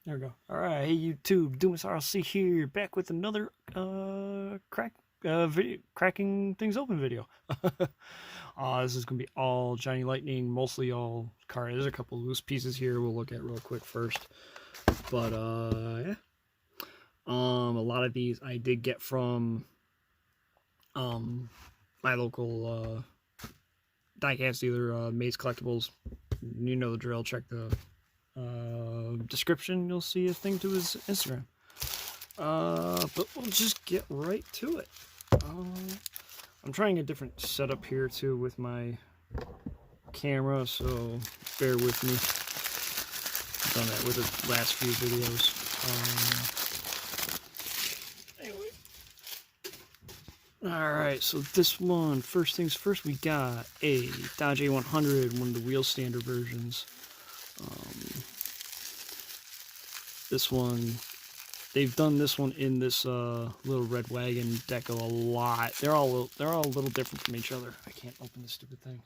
There we go. All right, hey YouTube, Doomis RLC here, back with another cracking things open video. This is gonna be all Johnny Lightning, mostly all car. There's a couple loose pieces here we'll look at real quick first, but yeah. A lot of these I did get from my local diecast dealer, Maze Collectibles. You know the drill. Check the description. You'll see a thing to his Instagram. But we'll just get right to it. I'm trying a different setup here too with my camera, so bear with me. I've done that with the last few videos. Anyway. Alright, so this one, first things first, we got a Dodge A100, one of the wheel standard versions. This one, they've done this one in this little Red Wagon deco a lot. They're all a little different from each other. I can't open this stupid thing.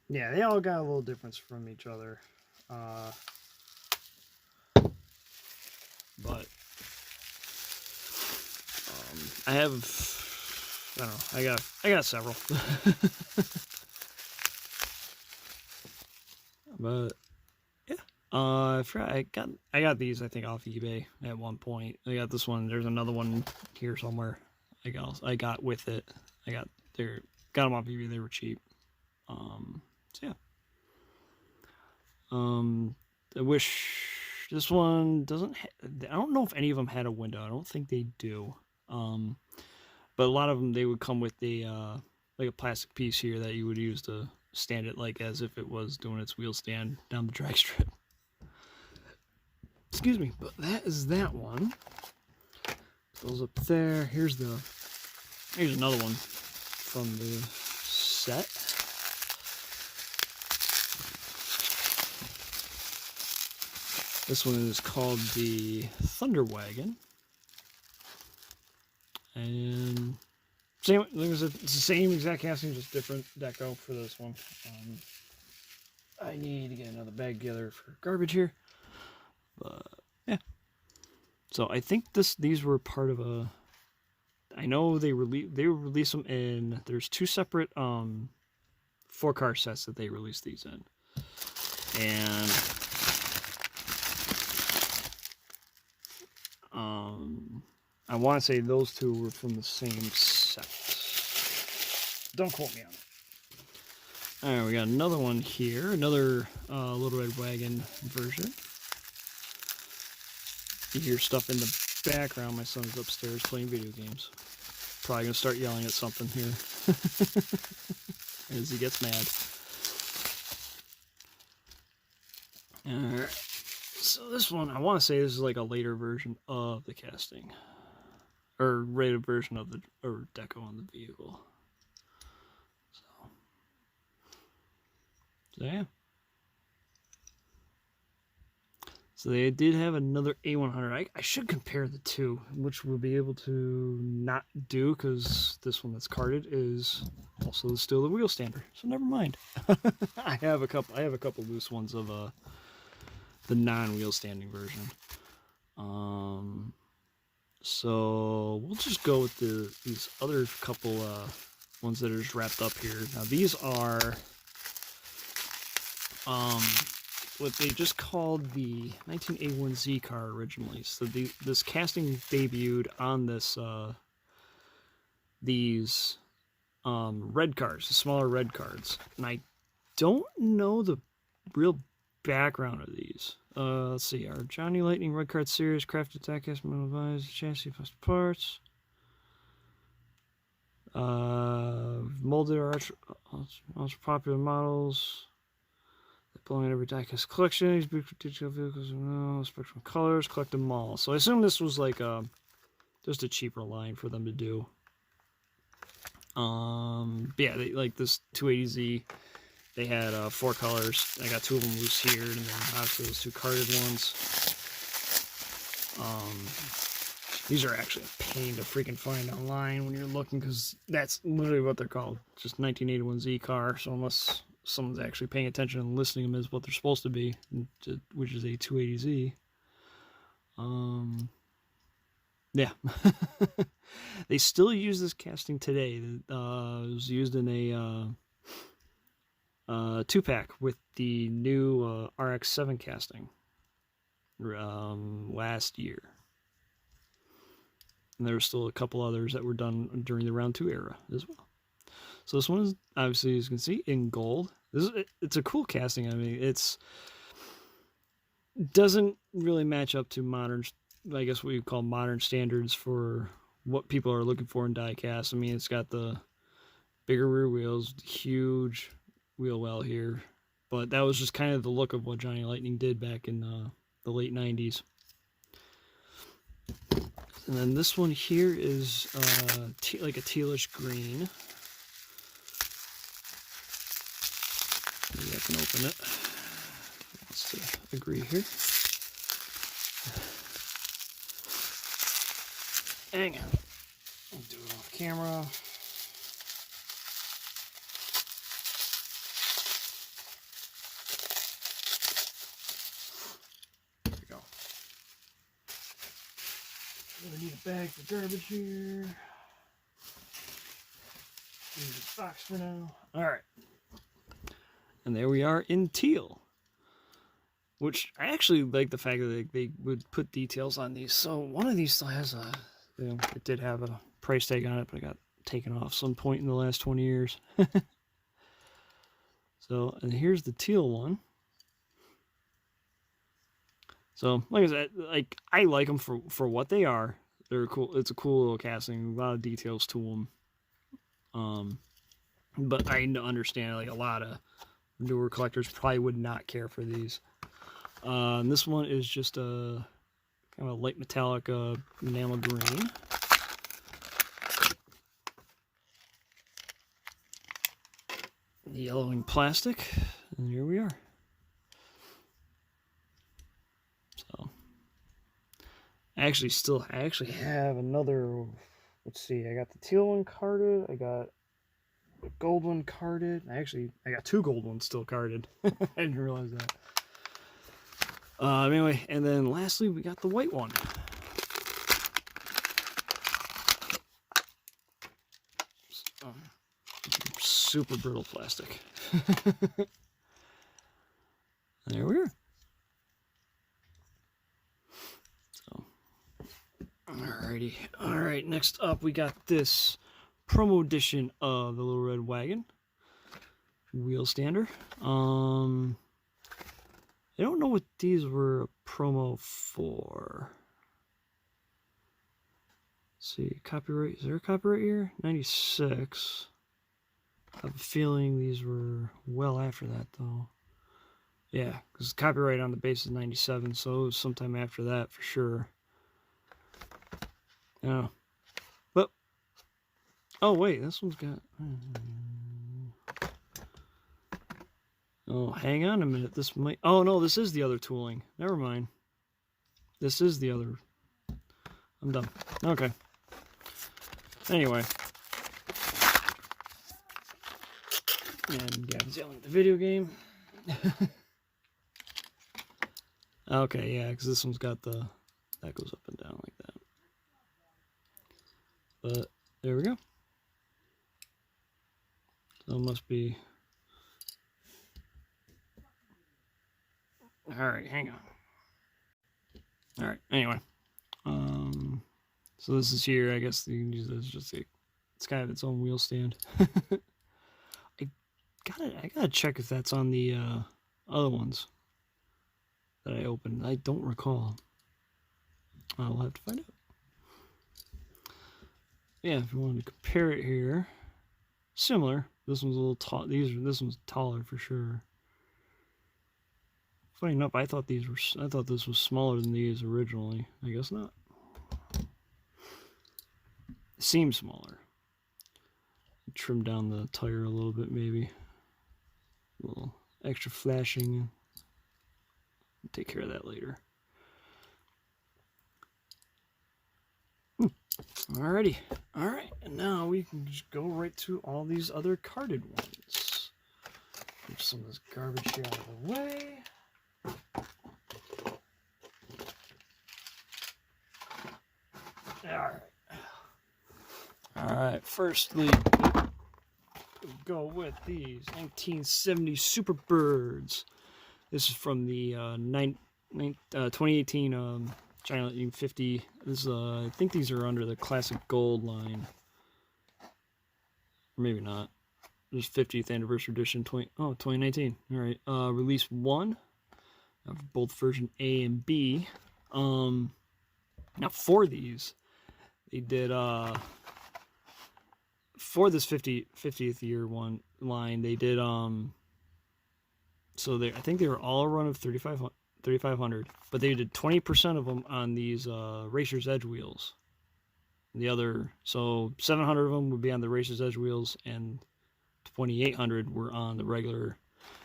Yeah, they all got a little difference from each other. But I don't know, I got several. But yeah, I got these, I think, off eBay at one point. I got this one. There's another one here somewhere. I got with it. Got them off eBay. They were cheap. So yeah. I wish this one doesn't. I don't know if any of them had a window. I don't think they do. But a lot of them, they would come with the like a plastic piece here that you would use to stand it, like as if it was doing its wheel stand down the drag strip. Excuse me, but that is that one. Goes up there. Here's another one from the set. This one is called the Thunder Wagon. And same, like I said, it's the same exact casting, just different deco for this one. I need to get another bag together for garbage here, but yeah. So I think these were part of a. I know they release them in. There's two separate 4-car sets that they released these in, and I want to say those two were from the same set. Don't quote me on it. Alright, we got another one here. Another Little Red Wagon version. You hear stuff in the background. My son's upstairs playing video games. Probably going to start yelling at something here as he gets mad. Alright. So this one, I want to say this is like a later version of the casting. Or rated version of the deco on the vehicle. So yeah. So they did have another A100. I should compare the two, which we'll be able to not do because this one that's carded is also still the wheel stander. So never mind. I have a couple loose ones of the non-wheel standing version. So we'll just go with these other couple ones that are just wrapped up here. Now these are what they just called the 1981Z car originally. So this casting debuted on these red cars, the smaller red cars, and I don't know the real background of these. Let's see, our Johnny Lightning Red Card Series, crafted diecast metal vise, chassis plus parts. Molded our ultra popular models. They belong in every diecast collection. These beautiful digital vehicles, spectrum colors, collect them all. So I assume this was like just a cheaper line for them to do. Yeah, like this 280Z. They had 4 colors. I got 2 of them loose here, and then obviously those 2 carded ones. These are actually a pain to freaking find online when you're looking, because that's literally what they're called. Just 1981Z car. So unless someone's actually paying attention and listening to them as what they're supposed to be, which is a 280Z. Yeah. They still use this casting today. It was used in a 2-pack with the new RX-7 casting last year. And there were still a couple others that were done during the round 2 era as well. So this one is obviously, as you can see, in gold. It's a cool casting. I mean, it doesn't really match up to modern, I guess what you call modern standards for what people are looking for in diecast. I mean, it's got the bigger rear wheels, huge wheel well here, but that was just kind of the look of what Johnny Lightning did back in the late 90s. And then this one here is like a tealish green. Maybe I can open it. Let's agree here. Hang on. I'll do it off camera. There we go. Really need a bag for garbage here. Use this box for now. Alright. And there we are in teal. Which I actually like the fact that they would put details on these. So one of these still has a, you know, it did have a price tag on it, but it got taken off some point in the last 20 years. So, and here's the teal one. So, like I said, I like them for what they are. They're cool. It's a cool little casting. A lot of details to them. But I understand like a lot of newer collectors probably would not care for these. And this one is just a kind of a light metallic enamel green. The yellowing plastic, and here we are. So, I actually have another. Let's see, I got the teal one carded. I got a gold one carded. I got 2 gold ones still carded. I didn't realize that. Anyway, and then lastly, we got the white one. Super brittle plastic. There we are. So, alrighty. Alright, next up we got this promo edition of the Little Red Wagon wheel stander. I don't know what these were a promo for. Let's see, copyright, is there a copyright year? 96. I have a feeling these were well after that, though. Yeah, because copyright on the base is 97, so it was sometime after that for sure. Yeah. But, oh wait, this one's got... Oh, hang on a minute. This might... Oh, no, this is the other tooling. Never mind. This is the other... I'm done. Okay. Anyway. And Gavin's yelling at the video game. Okay, yeah, because this one's got the... That goes up and down like that. But, there we go. So it must be... Alright, hang on. Alright, anyway. So this is here, I guess you can use this just a, it's kind of its own wheel stand. I gotta check if that's on the other ones that I opened. I don't recall. I'll have to find out. Yeah, if you wanted to compare it here, similar. This one's a little tall. This one's taller for sure. Funny enough, I thought this was smaller than these originally. I guess not. It seems smaller. Trim down the tire a little bit, maybe. A little extra flashing. Take care of that later. Alrighty. Alright, and now we can just go right to all these other carded ones. Which some of this garbage here out of the way. Alright, firstly, we'll go with these 1970 Superbirds. This is from the 2018 China Lightning 50. This I think these are under the Classic Gold line. Or maybe not. There's 50th anniversary edition 2019. Alright. Release 1. Both version A and B. Now for these, they did for this 50th year one line, they did so I think they were all a run of 3,500, but they did 20% of them on these Racer's Edge wheels. The other, so 700 of them would be on the Racer's Edge wheels, and 2,800 were on the regular,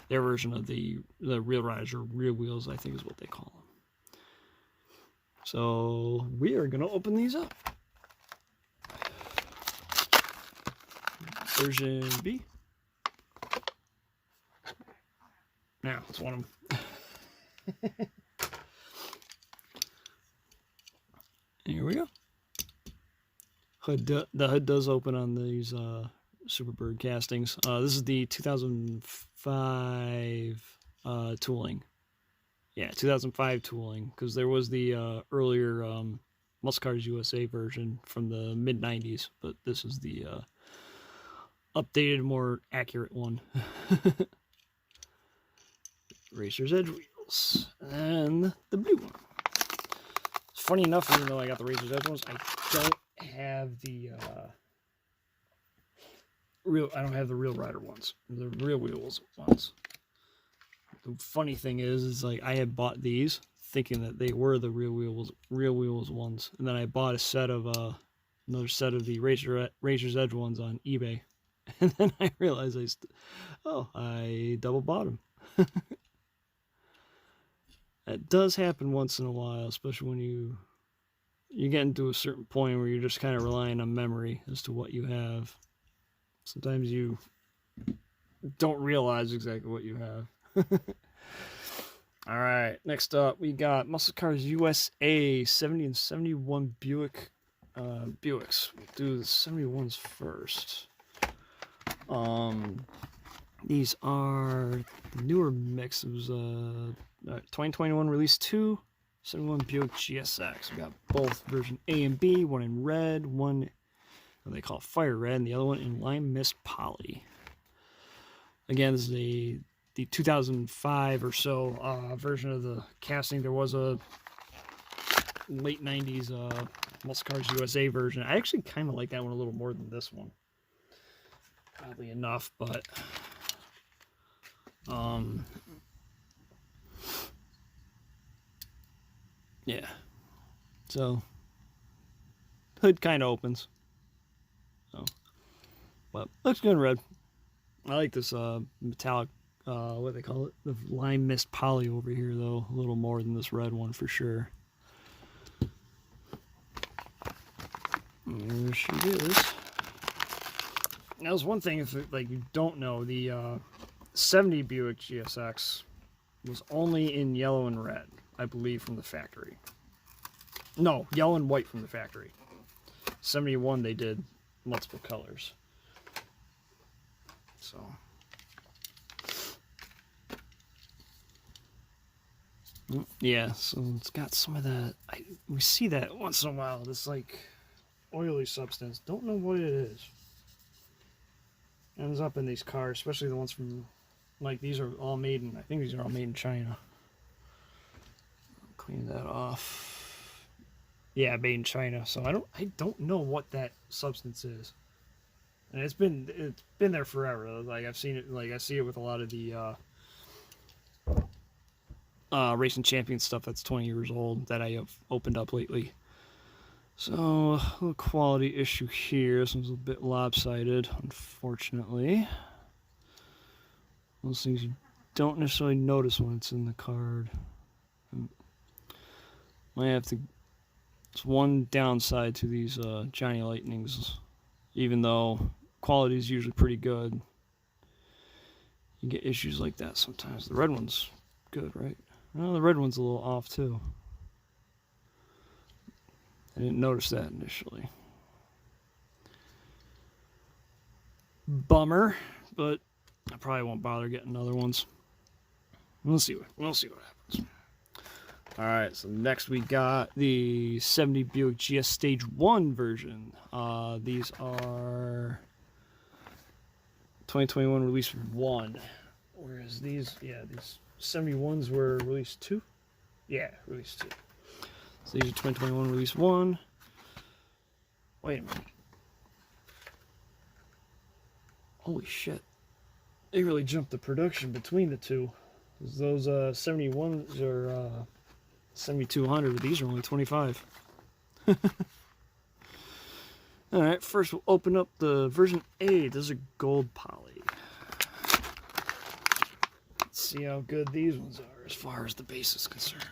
their version of the real riders, or rear wheels, I think is what they call them. So we are going to open these up. Version B. Now, it's one of them. Here we go. The hood does open on these Superbird castings. This is the 2005 tooling. Yeah, 2005 tooling, because there was the earlier Muscle Cars USA version from the mid-90s, but this is the updated, more accurate one. Racer's Edge wheels. And the blue one. Funny enough, even though I got the Racer's Edge ones, I don't have the I don't have the real rider ones. The real wheels ones. The funny thing is like I had bought these thinking that they were the real wheels ones, and then I bought a set of another set of the Racer's Edge ones on eBay, and then I realized I double bought them. That does happen once in a while, especially when you get into a certain point where you're just kind of relying on memory as to what you have. Sometimes you don't realize exactly what you have. All right, next up we got Muscle Cars USA 70 and 71 Buicks. We'll do the 71s first. These are the newer mix. It was 2021 release 2, 71 Buick GSX. We got both version A and B, one in red, one they call it fire red, and the other one in lime mist poly. Again, this is the 2005 or so version of the casting. There was a late 90s Muscle Cars USA version. I actually kind of like that one a little more than this one. Probably enough, but yeah. So hood kind of opens. So, but looks good in red. I like this metallic, what they call it, the lime mist poly over here though, a little more than this red one for sure. There she is. Now, there's one thing if like you don't know, the 70 Buick GSX was only in yellow and red, I believe, from the factory. No, yellow and white from the factory. 71 they did multiple colors. So yeah, so it's got some of that. We see that once in a while. This like oily substance. Don't know what it is. Ends up in these cars, especially the ones from, like, these are all made in, I think these are all made in China. Clean that off. Yeah, made in China. So I don't know what that substance is. And it's been there forever. Like I've seen it, like I see it with a lot of the Racing Champion stuff that's 20 years old that I have opened up lately. So, a little quality issue here. This one's a bit lopsided, unfortunately. Those things you don't necessarily notice when it's in the card. Might have to. It's one downside to these Johnny Lightnings. Even though quality is usually pretty good, you You get issues like that sometimes. The red one's good, right? Well, the red one's a little off too. I didn't notice that initially. Bummer, but I probably won't bother getting other ones. We'll see what happens. All right, so next we got the 70 Buick GS Stage 1 version. These are 2021 release 1, whereas these 71s were release 2. Yeah, release 2. So these are 2021 release 1. Wait a minute. Holy shit. They really jumped the production between the two. Those 71s are 7,200, but these are only 25. Alright, first we'll open up the version 8. This is a gold poly. Let's see how good these ones are as far as the base is concerned.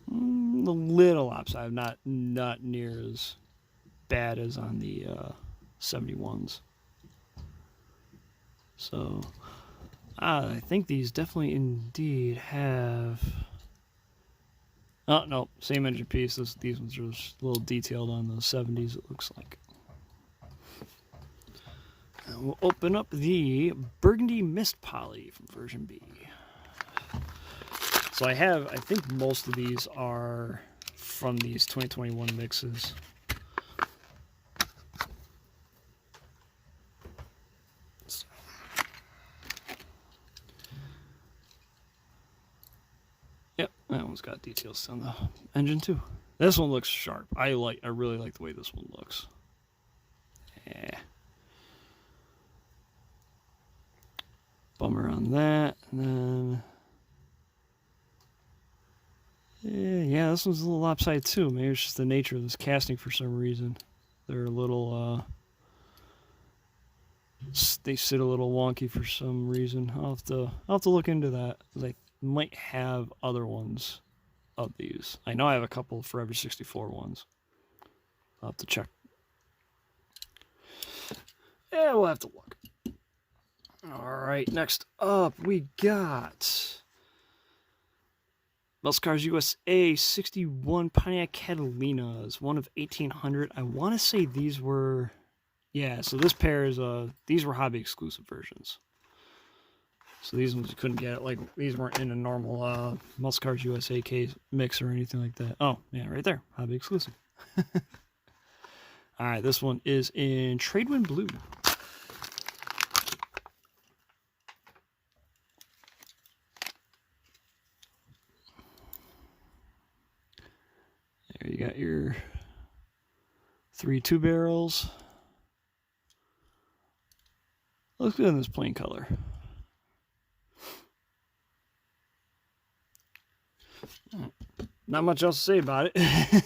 A little lopsided, not near as bad as on the 71s. So I think these definitely indeed have. Oh no, same engine piece. These ones are just a little detailed on the 70s. It looks like. And we'll open up the Burgundy Mist Poly from version B. So I think most of these are from these 2021 mixes. Yep, that one's got details on the engine too. This one looks sharp. I really like the way this one looks. Yeah. Bummer on that, and then. Yeah, this one's a little lopsided too. Maybe it's just the nature of this casting for some reason. They're a little, they sit a little wonky for some reason. I'll have to look into that. I might have other ones of these. I know I have a couple of Forever 64 ones. I'll have to check. Yeah, we'll have to look. All right, next up we got Muscle Cars USA 61 Pontiac Catalinas, one of 1,800. I want to say these were, yeah, so this pair is, these were hobby exclusive versions. So these ones you couldn't get, like, these weren't in a normal Muscle Cars USA case mix or anything like that. Oh, yeah, right there, hobby exclusive. All right, this one is in Tradewind Blue. There you got your 3 2-barrels. Looks good in this plain color. Not much else to say about it.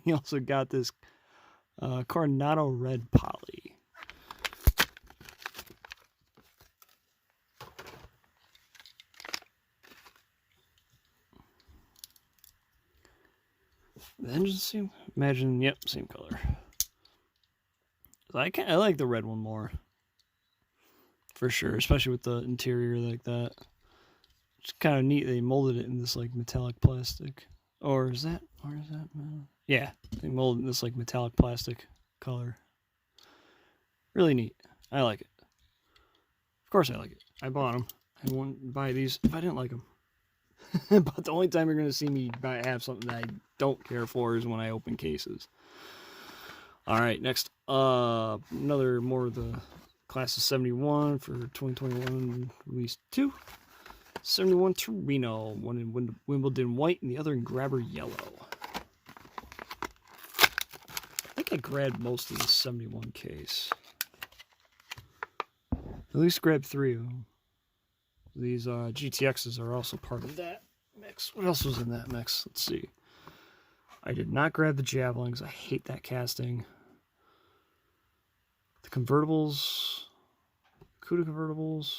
You also got this Coronado Red Poly. The engine same, imagine, yep, same color. I like the red one more, for sure, especially with the interior like that. It's kind of neat they molded it in this like metallic plastic. Or is that metal? Yeah, they molded in this like metallic plastic color. Really neat. I like it. Of course I like it. I bought them. I wouldn't buy these if I didn't like them. But the only time you're going to see me have something that I don't care for is when I open cases. Alright, next another more of the class of 71 for 2021 release 2. 71 Torino, one in Wimbledon white and the other in grabber yellow. I think I grabbed most of the 71 case. At least grabbed 3 of them. These GTXs are also part of that mix. What else was in that mix? Let's see. I did not grab the Javelin because I hate that casting. The convertibles, CUDA convertibles.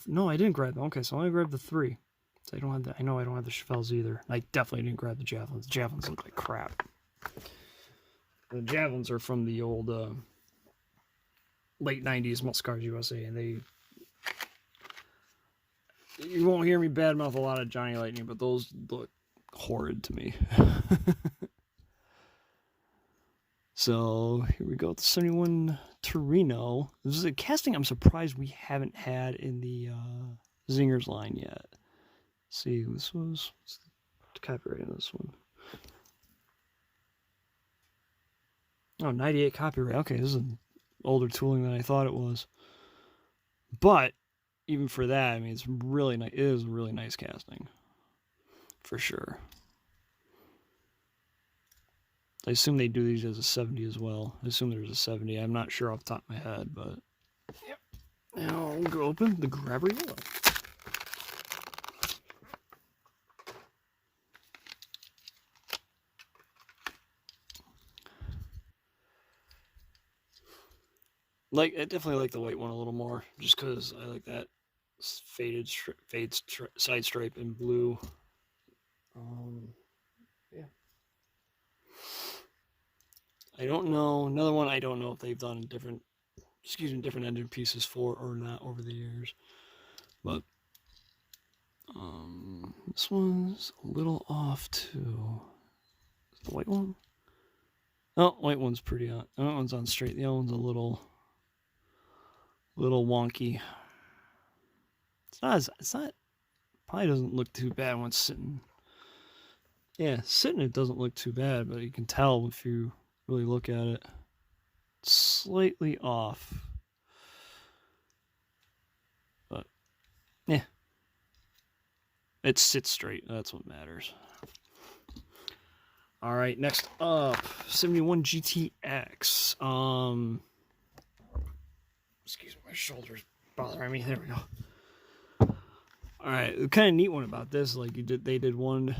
No, I didn't grab them. Okay, so I only grabbed the 3. So I know I don't have the Chevelles either. I definitely didn't grab the Javelins. The Javelins look like crap. The Javelins are from the old late 90s Muscle Cars USA, and you won't hear me badmouth a lot of Johnny Lightning, but those look horrid to me. So here we go with the 71 Torino. This is a casting I'm surprised we haven't had in the Zingers line yet. Let's see, this was the copyright on this one. Oh, 98 copyright. Okay, this is an older tooling than I thought it was. But even for that, I mean, it's really nice. It is a really nice casting, for sure. I assume they do these as a 70 as well. I assume there's a 70. I'm not sure off the top of my head, but yep. Now we'll go open the grabber yellow. I definitely like the white one a little more, just because I like that fade side stripe in blue. Yeah. I don't know. Another one I don't know if they've done different engine pieces for or not over the years. But this one's a little off too. Is the white one? Oh, white one's pretty on. That one's on straight. The other one's a little wonky. It's not. Probably doesn't look too bad when it's sitting. Yeah, sitting it doesn't look too bad, but you can tell if you really look at it. It's slightly off. But, yeah. It sits straight. That's what matters. Alright, next up. 71 GTX. Excuse me, my shoulder's bothering me. There we go. Alright, the kind of neat one about this, like they did one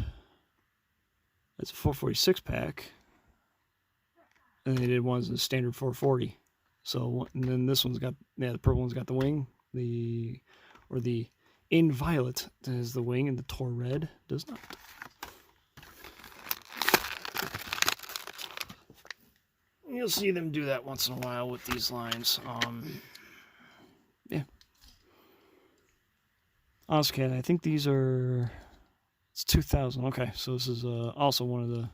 that's a 446 pack. And they did one as a standard 440. So, and then this one's got, the purple one's got the wing. The in violet is the wing, and the Tor red does not. You'll see them do that once in a while with these lines. Yeah. Oscar, I think these are, it's 2000. Okay, so this is also one of the,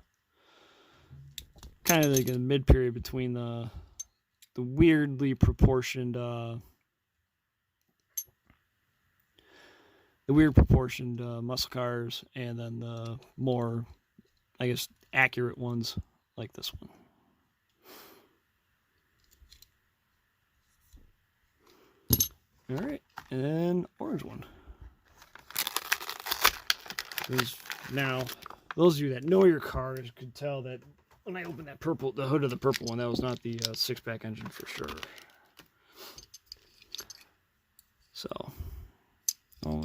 kind of like a mid-period between the weirdly proportioned, muscle cars, and then the more, I guess, accurate ones like this one. All right, and then orange one. Now, those of you that know your cars could tell that when I opened the hood of the purple one, that was not the six-pack engine for sure. So,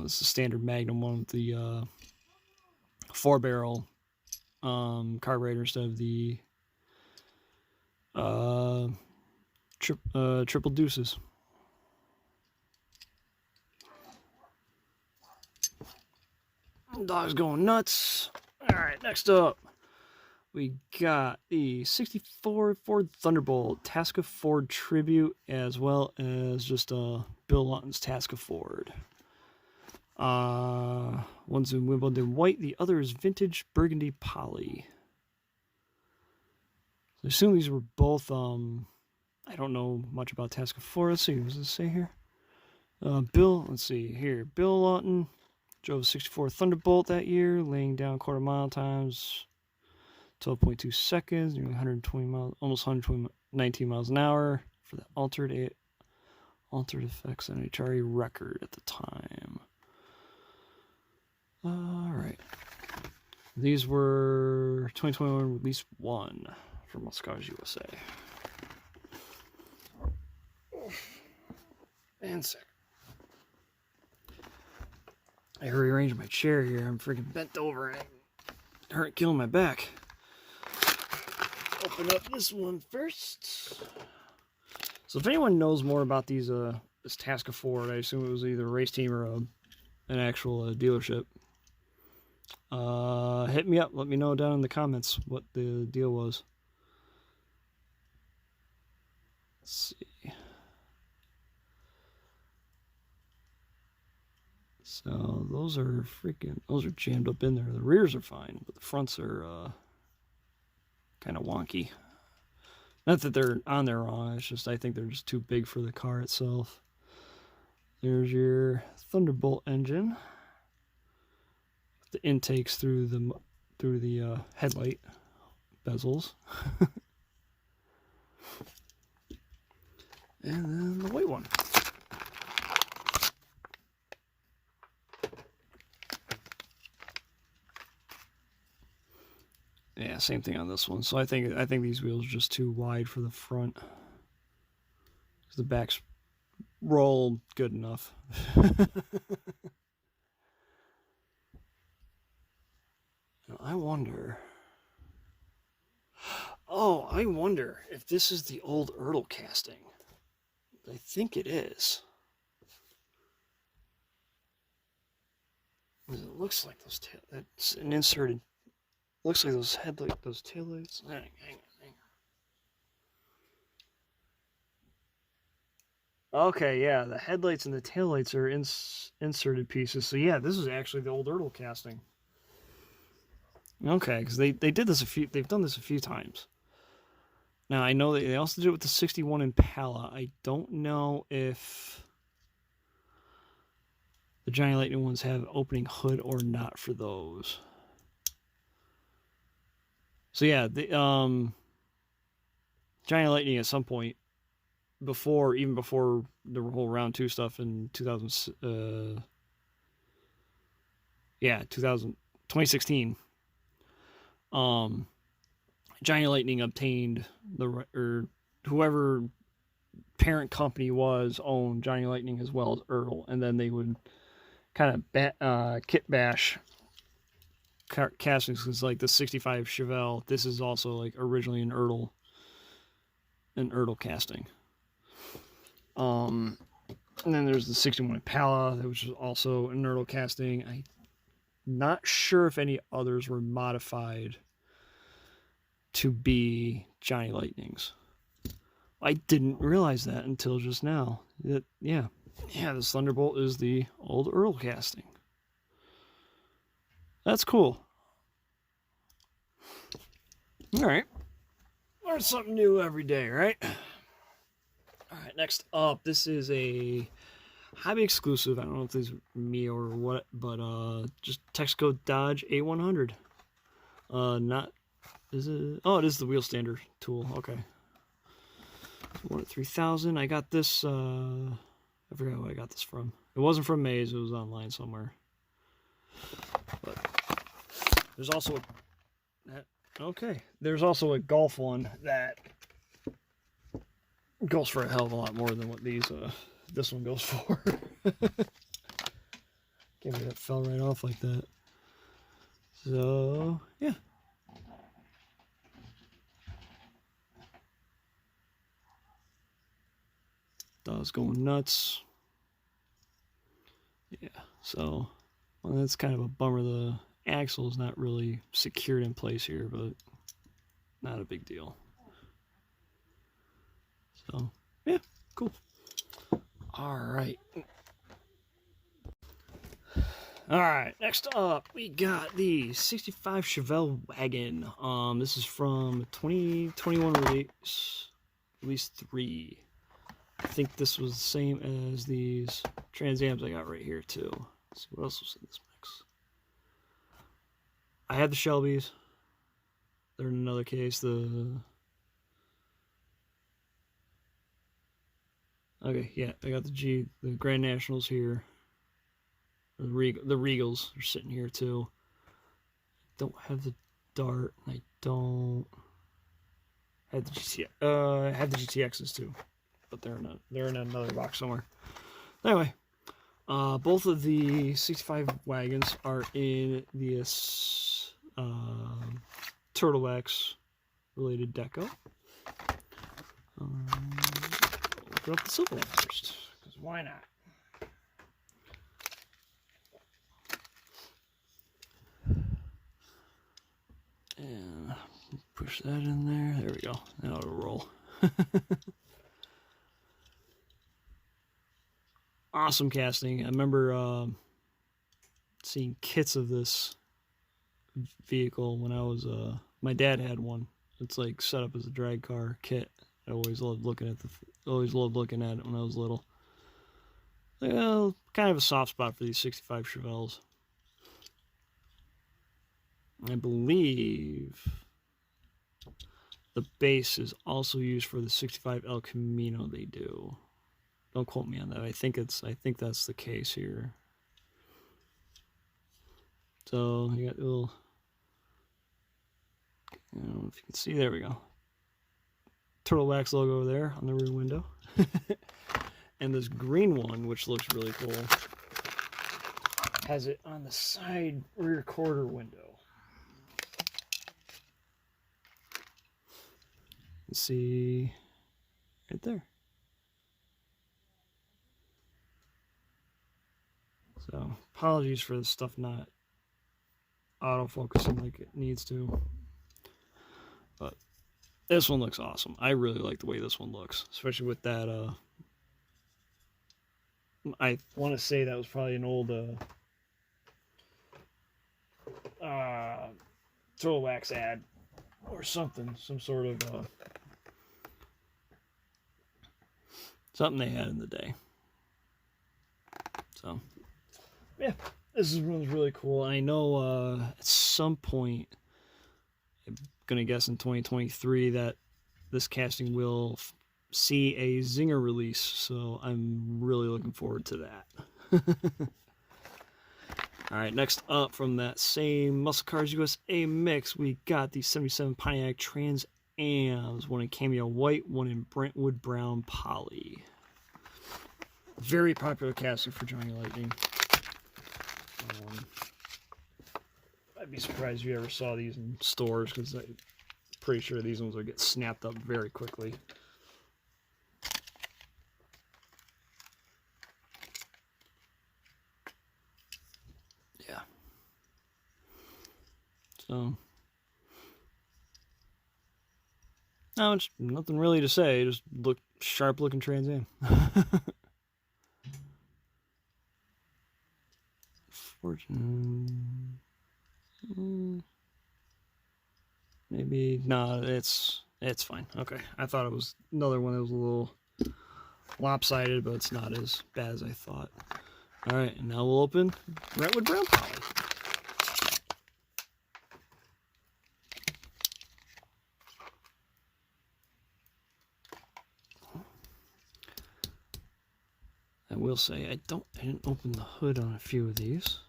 it's the standard Magnum one with the 4-barrel carburetor instead of the triple deuces. Dog's going nuts. Alright, next up, we got the 64 Ford Thunderbolt Tasca Ford Tribute, as well as just Bill Lawton's Tasca Ford. One's in Wimbledon white, the other is vintage burgundy poly. I assume these were both, I don't know much about Tasca Ford. Let's see, what does it say here? Let's see here. Bill Lawton drove a 64 Thunderbolt that year, laying down quarter-mile times, 12.2 seconds, nearly 120 miles, almost 119 miles an hour for the altered effects NHRA record at the time. All right, these were 2021 release 1 from Muscle Cars USA. And sick. I rearranged my chair here. I'm freaking bent over and it hurt killing my back. Open up this one first. So if anyone knows more about these, this Tasca Ford, I assume it was either a race team or an actual dealership. Hit me up. Let me know down in the comments what the deal was. Let's see. So those are jammed up in there. The rears are fine, but the fronts are kind of wonky. Not that they're on there wrong, it's just I think they're just too big for the car itself. There's your Thunderbolt engine. The intakes through the headlight bezels. And then the white one. Yeah, same thing on this one. So I think these wheels are just too wide for the front. The backs roll good enough. I wonder. Oh, I wonder if this is the old Ertl casting. I think it is. It looks like those that's an inserted. Looks like those those taillights. Hang on. Okay, yeah, the headlights and the taillights are inserted pieces. So yeah, this is actually the old Ertl casting. Okay, because they did this they've done this a few times. Now I know they also did it with the '61 Impala. I don't know if the Johnny Lightning ones have opening hood or not for those. So yeah, the Johnny Lightning at some point even before the whole round 2 stuff in 2016. Johnny Lightning obtained whoever parent company owned Johnny Lightning as well as Ertl, and then they would kind of kit bash castings, because like the '65 Chevelle, this is also like originally an Ertl casting. And then there's the '61 Impala, which was also an Ertl casting. I'm not sure if any others were modified to be Johnny Lightnings. I didn't realize that until just now. Yeah, this Thunderbolt is the old Ertl casting. That's cool. All right. Learn something new every day, right? All right, next up, this is a hobby exclusive. I don't know if this is me or what, but just Texaco Dodge A100. Is it? Oh, it is the wheel stander tool. Okay. One at 3,000. I got this. I forgot where I got this from. It wasn't from Maze. It was online somewhere. But there's also there's also a Golf one that goes for a hell of a lot more than what this one goes for. Can't believe that fell right off like that. So yeah. Dog's going nuts. Yeah, so that's kind of a bummer. The axle is not really secured in place here, but not a big deal. So yeah, cool. All right. Next up we got the '65 Chevelle Wagon. This is from 2021 release 3. I think this was the same as these Trans Ams I got right here too. Let's see what else was in this mix. I had the Shelbys. They're in another case. Okay, yeah, I got the Grand Nationals here. The Regals are sitting here too. Don't have the Dart. I don't have the GTX. I have the GTXs too, but they're in another box somewhere. Anyway, both of the '65 wagons are in this Turtle X related deco. Open up the silver one first, because why not? And push that in there. There we go. Now it'll roll. awesome casting. I remember seeing kits of this vehicle when I was my dad had one. It's like set up as a drag car kit. I always loved looking at it when I was little. Well, kind of a soft spot for these 65 Chevelles. I believe the base is also used for the 65 El Camino they do. Don't quote me on that. I think that's the case here. So you got a little, I don't know if you can see, there we go. Turtle wax logo there on the rear window. And this green one, which looks really cool, has it on the side rear quarter window. Let's see, right there. So, apologies for the stuff not auto-focusing like it needs to. But this one looks awesome. I really like the way this one looks, especially with that, I want to say that was probably an old Turtle Wax ad or something, some sort of something they had in the day. So yeah, this one's really cool. I know at some point, I'm gonna guess in 2023, that this casting will see a Zinger release, so I'm really looking forward to that. Alright, next up from that same Muscle Cars USA mix, we got the 77 Pontiac Trans Ams, one in cameo white, one in Brentwood brown poly. Very popular casting for Johnny Lightning. I'd be surprised if you ever saw these in stores, because I'm pretty sure these ones will get snapped up very quickly. Yeah. So, no, it's nothing really to say. Just look sharp looking Trans Am. Maybe no, it's fine. Okay, I thought it was another one that was a little lopsided, but it's not as bad as I thought. All right, and now we'll open Brentwood brown poly. I will say I didn't open the hood on a few of these.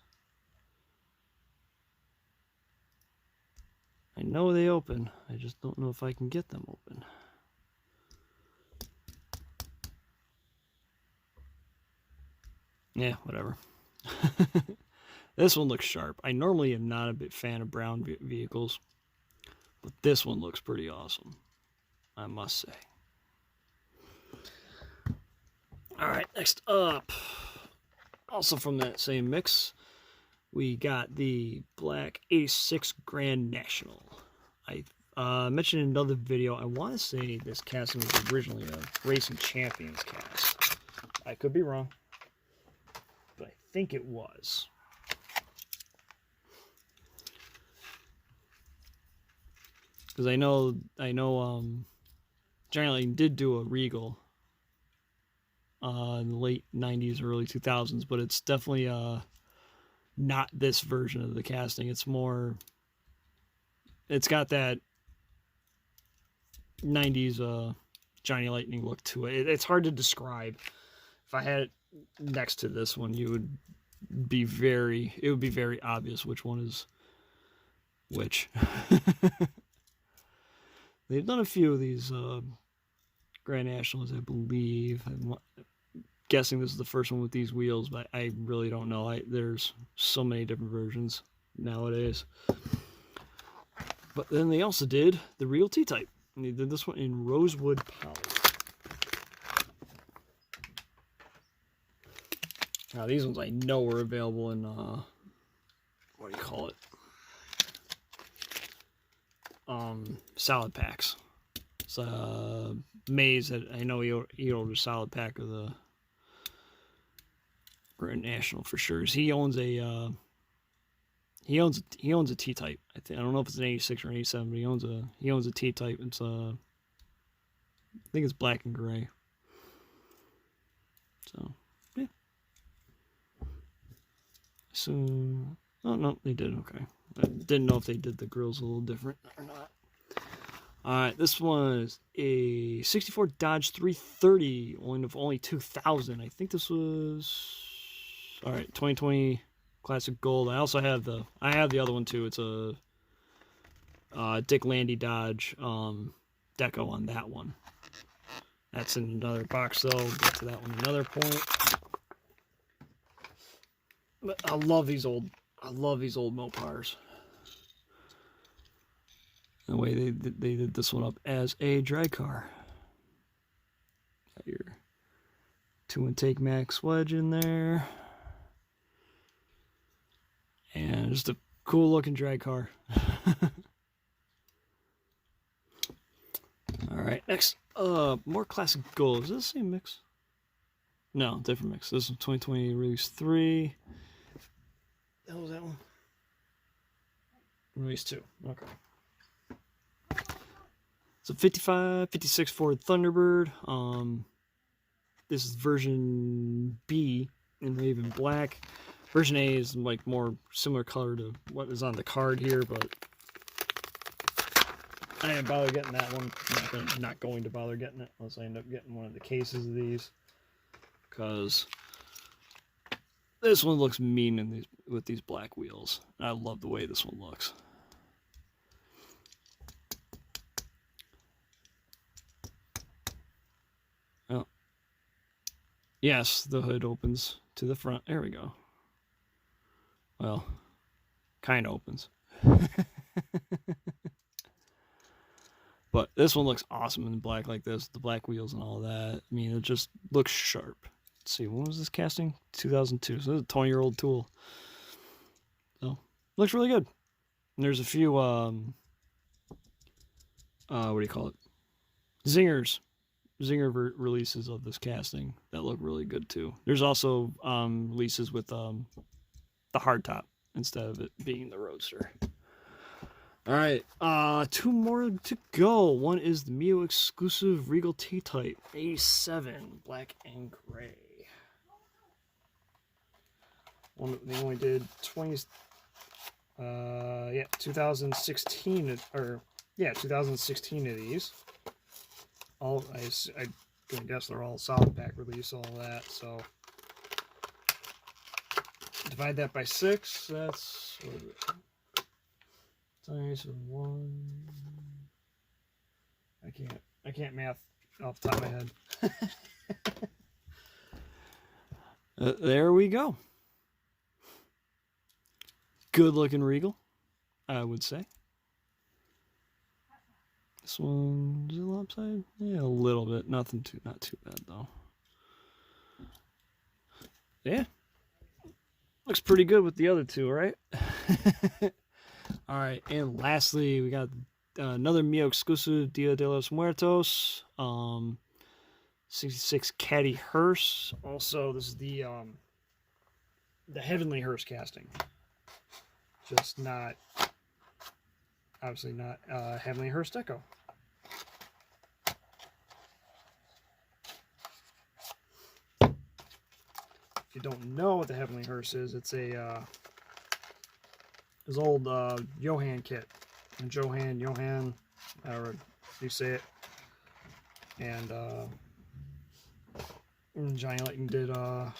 I know they open, I just don't know if I can get them open. Yeah, whatever. This one looks sharp. I normally am not a big fan of brown vehicles, but this one looks pretty awesome, I must say. Alright, next up, also from that same mix, we got the black 86 Grand National. I mentioned in another video, I want to say this casting was originally a Racing Champions cast. I could be wrong, but I think it was. Because I know Johnny Lightning did do a Regal in the late 90s, early 2000s, but it's definitely not this version of the casting. It's more, it's got that 90s Johnny Lightning look to it. It's hard to describe. If I had it next to this one, it would be very obvious which one is which. They've done a few of these Grand Nationals, I believe. I'm guessing this is the first one with these wheels, but I really don't know. There's so many different versions nowadays. But then they also did the real T-Type, and they did this one in Rosewood Poly. Now these ones I know were available in, what do you call it? Solid packs. So Maze, I know he ordered a solid pack of the Grand National for sure. He owns a he owns a T-type. I don't know if it's an 86 or an 87, but he owns a T-type. It's I think it's black and gray. So yeah. So oh no, they did okay. I didn't know if they did the grills a little different or not. Alright, this one is a 64 Dodge 330, one of only 2,000. I think this was... Alright, 2020 Classic Gold. I also have the other one too. It's a Dick Landy Dodge deco on that one. That's in another box though. We'll get to that one another point. But I love these old Mopars. The way they did this one up as a drag car. Got your 2-intake max wedge in there. And just a cool looking drag car. Alright, next. More classic gold. Is this the same mix? No, different mix. This is 2020 release 3. The hell was that one? Release 2. Okay. So 56 Ford Thunderbird. This is version B in Raven Black. Version A is like more similar color to what is on the card here, but I didn't bother getting that one. I'm not going to bother getting it unless I end up getting one of the cases of these, because this one looks mean with these black wheels. I love the way this one looks. Oh, yes, the hood opens to the front. There we go. Well, kind of opens. But this one looks awesome in black like this, the black wheels and all that. I mean, it just looks sharp. Let's see, when was this casting? 2002, so this is a 20-year-old tool. So, looks really good. And there's a few, what do you call it? Zinger releases of this casting that look really good too. There's also releases with the hardtop instead of it being the Roadster. Alright, 2 more to go. One is the Mio exclusive Regal T-Type 87, black and gray. They only did 2016 2016 of these. All I guess they're all solid pack release, all that. So divide that by 6. That's what is it? Times 1. I can't math off the top of my head. There we go. Good looking Regal, I would say. This one, is it lopsided? Yeah, a little bit. Not too bad though. Yeah. Looks pretty good with the other two, right? Alright, and lastly, we got another Mio exclusive Dia de los Muertos. 66 Caddy hearse. Also, this is the Heavenly Hearse casting. Just not, obviously not Heavenly Hearse deco. If you don't know what the Heavenly Hearse is, it's a his old Johan kit. And Johan, however you say it. And Johnny Lightning did a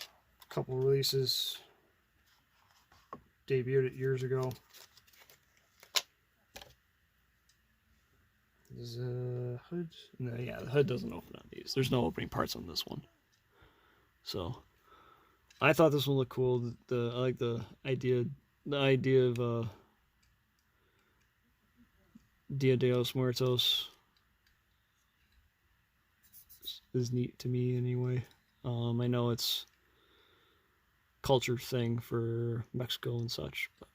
couple releases. Debuted it years ago. Is a hood? No, yeah, the hood doesn't open on these. There's no opening parts on this one. So I thought this one looked cool. I like the idea of Dia de los Muertos is neat to me anyway. I know it's culture thing for Mexico and such, but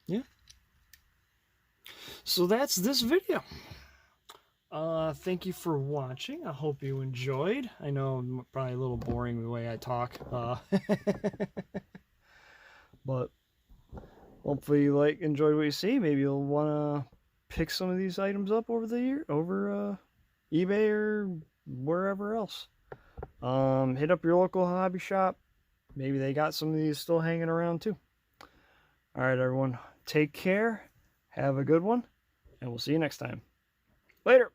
yeah. So that's this video. Thank you for watching. I hope you enjoyed. I know I'm probably a little boring the way I talk. But hopefully you enjoyed what you see. Maybe you'll want to pick some of these items up over eBay or wherever else. Hit up your local hobby shop. Maybe they got some of these still hanging around too. All right, everyone. Take care. Have a good one. And we'll see you next time. Later.